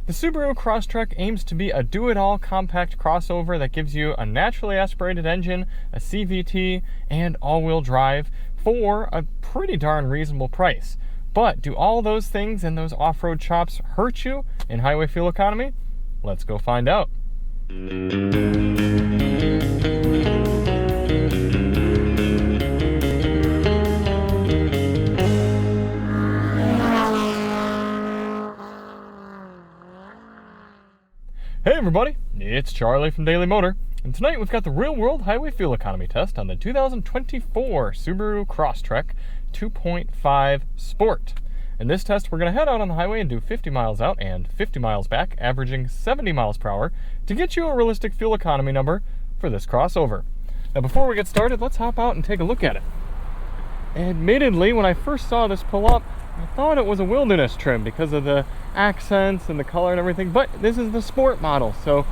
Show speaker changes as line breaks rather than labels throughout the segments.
The Subaru Crosstrek aims to be a do-it-all compact crossover that gives you a naturally aspirated engine, a CVT, and all-wheel drive for a pretty darn reasonable price. But do all those things and those off-road chops hurt you in highway fuel economy? Let's go find out. Hey everybody, it's Charlie from Daily Motor, and tonight we've got the real-world highway fuel economy test on the 2024 Subaru Crosstrek 2.5 Sport. In this test, we're going to head out on the highway and do 50 miles out and 50 miles back, averaging 70 miles per hour to get you a realistic fuel economy number for this crossover. Now before we get started, let's hop out and take a look at it. Admittedly, when I first saw this pull up, I thought it was a wilderness trim because of the accents and the color and everything, but this is the Sport model, so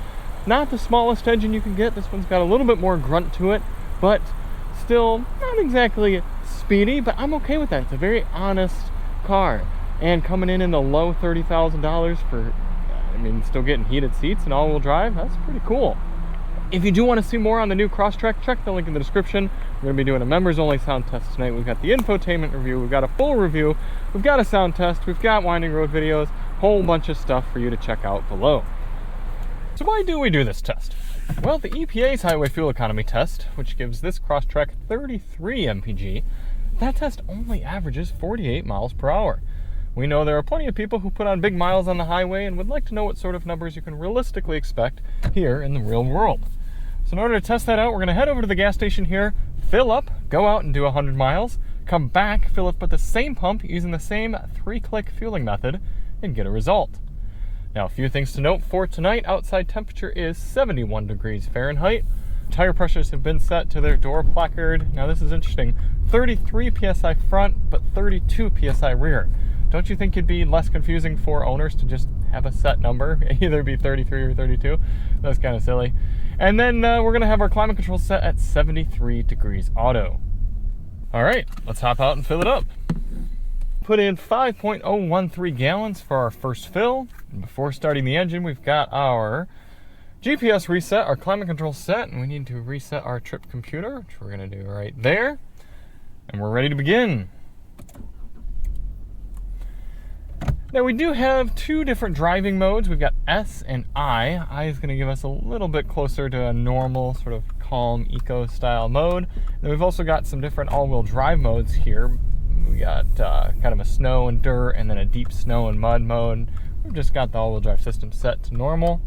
not the smallest engine you can get. This one's got a little bit more grunt to it, but still not exactly speedy, but I'm okay with that. It's a very honest car, and coming in the low $30,000 for, still getting heated seats and all-wheel drive, that's pretty cool. If you do want to see more on the new Crosstrek, check the link in the description. We're going to be doing a members-only sound test tonight. We've got the infotainment review, we've got a full review, we've got a sound test, we've got winding road videos, whole bunch of stuff for you to check out below. So why do we do this test? Well, the EPA's highway fuel economy test, which gives this Crosstrek 33 MPG, that test only averages 48 miles per hour. We know there are plenty of people who put on big miles on the highway and would like to know what sort of numbers you can realistically expect here in the real world. So in order to test that out, we're going to head over to the gas station here, fill up, go out and do 100 miles, come back, fill up at the same pump using the same 3-click fueling method, and get a result. Now, a few things to note for tonight. Outside temperature is 71 degrees Fahrenheit. Tire pressures have been set to their door placard. Now this is interesting, 33 PSI front, but 32 PSI rear. Don't you think it'd be less confusing for owners to just have a set number, either be 33 or 32? That's kind of silly. And then we're going to have our climate control set at 73 degrees auto. All right, let's hop out and fill it up. Put in 5.013 gallons for our first fill. And before starting the engine, we've got our GPS reset, our climate control set, and we need to reset our trip computer, which we're going to do right there. And we're ready to begin. Now we do have two different driving modes. We've got S and I. I is going to give us a little bit closer to a normal, sort of calm, eco-style mode. And we've also got some different all-wheel drive modes here. We got kind of a snow and dirt, and then a deep snow and mud mode. We've just got the all-wheel drive system set to normal.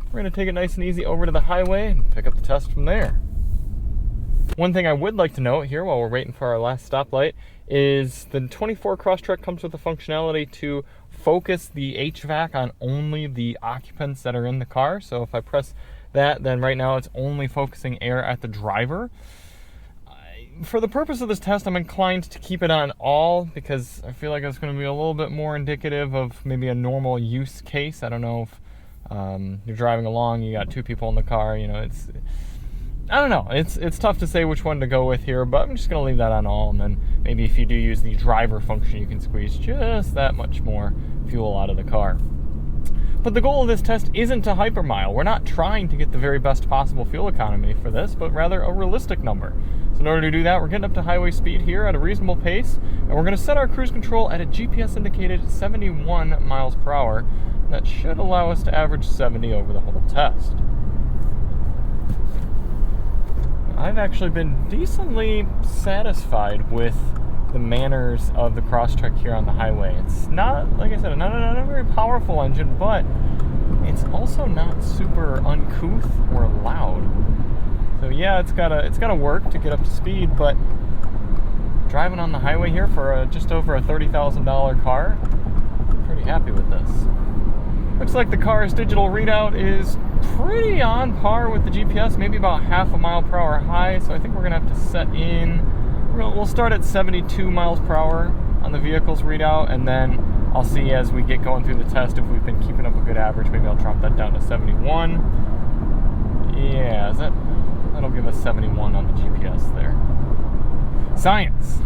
We're going to take it nice and easy over to the highway and pick up the test from there. One thing I would like to note here while we're waiting for our last stoplight is the 24 Crosstrek comes with the functionality to focus the HVAC on only the occupants that are in the car. So if I press that, then right now it's only focusing air at the driver. For the purpose of this test, I'm inclined to keep it on all because I feel like it's going to be a little bit more indicative of maybe a normal use case. I don't know if you're driving along, you got two people in the car, I don't know. It's tough to say which one to go with here, but I'm just going to leave that on all, and then maybe if you do use the driver function, you can squeeze just that much more fuel out of the car. But the goal of this test isn't to hypermile. We're not trying to get the very best possible fuel economy for this, but rather a realistic number. So in order to do that, we're getting up to highway speed here at a reasonable pace, and we're going to set our cruise control at a GPS-indicated 71 miles per hour. And that should allow us to average 70 over the whole test. I've actually been decently satisfied with the manners of the Crosstrek here on the highway. It's not, like I said, not a very powerful engine, but it's also not super uncouth or loud. So yeah, it's gotta work to get up to speed, but driving on the highway here for just over a $30,000 car, I'm pretty happy with this. Looks like the car's digital readout is pretty on par with the GPS, maybe about half a mile per hour high, so I think we're going to have to set in, we'll start at 72 miles per hour on the vehicle's readout, and then I'll see as we get going through the test if we've been keeping up a good average. Maybe I'll drop that down to 71. Yeah, that'll give us 71 on the GPS there. Science!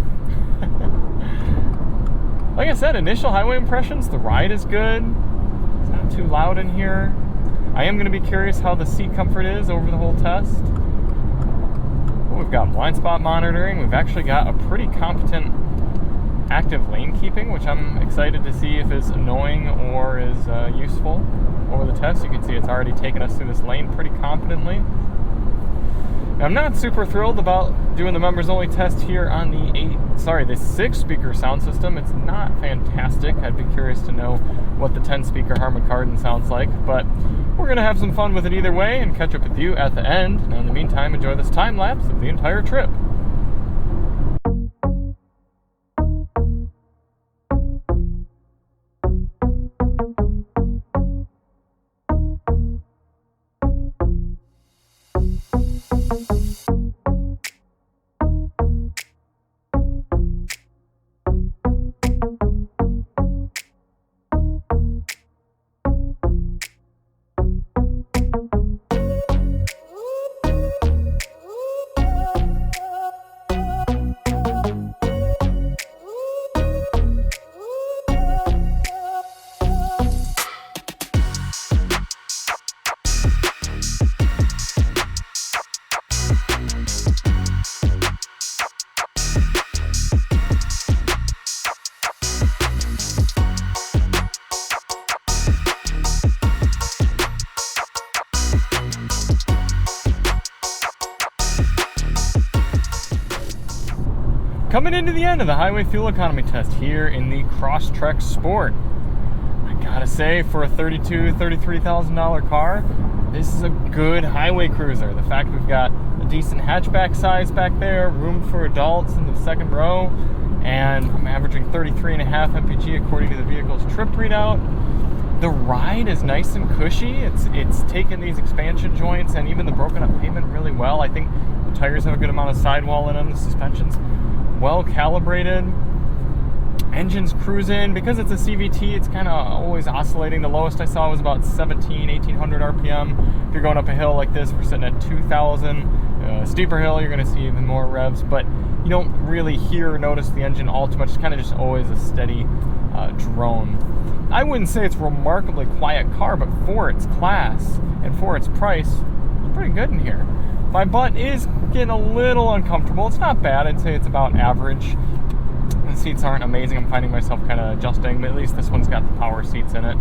Like I said, initial highway impressions, the ride is good. It's not too loud in here. I am going to be curious how the seat comfort is over the whole test. We've got blind spot monitoring. We've actually got a pretty competent active lane keeping, which I'm excited to see if it's annoying or is useful over the test. You can see it's already taken us through this lane pretty competently. Now, I'm not super thrilled about doing the members only test here on the 6-speaker sound system. It's not fantastic. I'd be curious to know what the 10-speaker Harman Kardon sounds like, but we're going to have some fun with it either way and catch up with you at the end. Now, in the meantime, enjoy this time lapse of the entire trip. Coming into the end of the highway fuel economy test here in the Crosstrek Sport. I gotta say, for a $32,000, $33,000 car, this is a good highway cruiser. The fact we've got a decent hatchback size back there, room for adults in the second row, and I'm averaging 33.5 MPG according to the vehicle's trip readout. The ride is nice and cushy. It's taken these expansion joints and even the broken up pavement really well. I think the tires have a good amount of sidewall in them. The suspension's well calibrated. Engine's cruising. Because it's a CVT, it's kind of always oscillating. The lowest I saw was about 1800 RPM. If you're going up a hill like this, we're sitting at 2000. Steeper hill, you're going to see even more revs, but you don't really hear or notice the engine all too much. It's kind of just always a steady drone. I wouldn't say it's a remarkably quiet car, but for its class and for its price, it's pretty good in here. My butt is getting a little uncomfortable. It's not bad. I'd say it's about average. The seats aren't amazing. I'm finding myself kind of adjusting, but at least this one's got the power seats in it.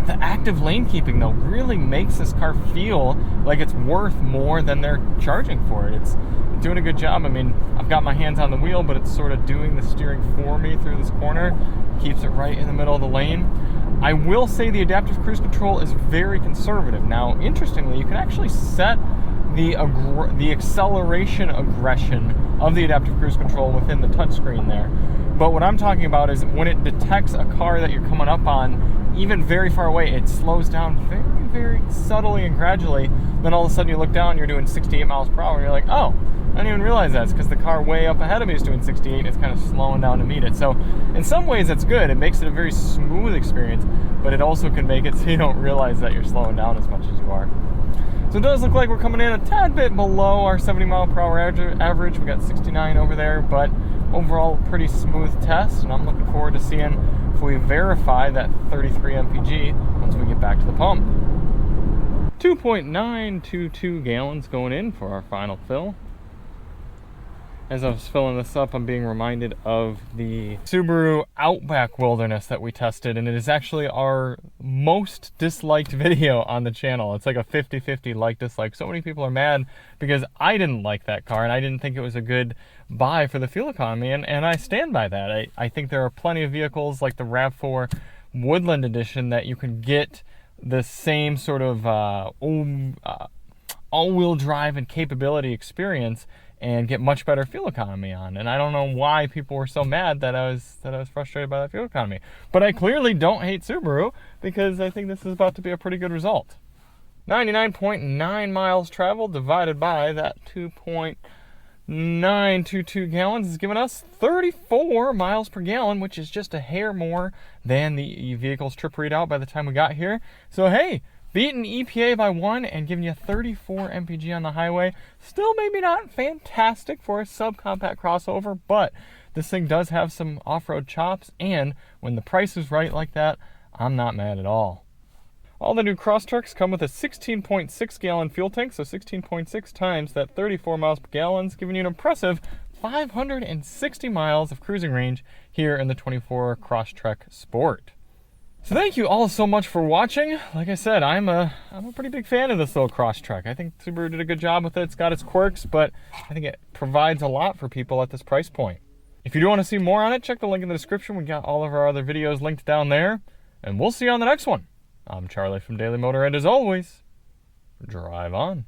The active lane keeping, though, really makes this car feel like it's worth more than they're charging for it. It's doing a good job. I mean, I've got my hands on the wheel, but it's sort of doing the steering for me through this corner. Keeps it right in the middle of the lane. I will say the adaptive cruise control is very conservative. Now, interestingly, you can actually set the acceleration aggression of the adaptive cruise control within the touchscreen there. But what I'm talking about is when it detects a car that you're coming up on, even very far away, it slows down very, very subtly and gradually. Then all of a sudden you look down, you're doing 68 miles per hour, and you're like, oh, I didn't even realize that. It's because the car way up ahead of me is doing 68, and it's kind of slowing down to meet it. So in some ways that's good. It makes it a very smooth experience, but it also can make it so you don't realize that you're slowing down as much as you are. So it does look like we're coming in a tad bit below our 70 mile per hour average. We got 69 over there, but overall pretty smooth test, and I'm looking forward to seeing if we verify that 33 MPG once we get back to the pump. 2.922 gallons going in for our final fill. As I was filling this up, I'm being reminded of the Subaru Outback Wilderness that we tested, and it is actually our most disliked video on the channel. It's like a 50-50 like-dislike. So many people are mad because I didn't like that car, and I didn't think it was a good buy for the fuel economy, and I stand by that. I think there are plenty of vehicles like the RAV4 Woodland Edition that you can get the same sort of all-wheel drive and capability experience and get much better fuel economy on. And I don't know why people were so mad that I was frustrated by that fuel economy. But I clearly don't hate Subaru because I think this is about to be a pretty good result. 99.9 miles traveled divided by that 2.922 gallons is giving us 34 miles per gallon, which is just a hair more than the vehicle's trip readout by the time we got here. So hey, beating EPA by 1 and giving you 34 MPG on the highway. Still maybe not fantastic for a subcompact crossover, but this thing does have some off-road chops, and when the price is right like that, I'm not mad at all. All the new Crosstreks come with a 16.6 gallon fuel tank, so 16.6 times that 34 miles per gallon, giving you an impressive 560 miles of cruising range here in the 24 Crosstrek Sport. So thank you all so much for watching. Like I said, I'm a pretty big fan of this little Crosstrek. I think Subaru did a good job with it. It's got its quirks, but I think it provides a lot for people at this price point. If you do want to see more on it, check the link in the description. We got all of our other videos linked down there, and we'll see you on the next one. I'm Charlie from Daily Motor, and as always, drive on.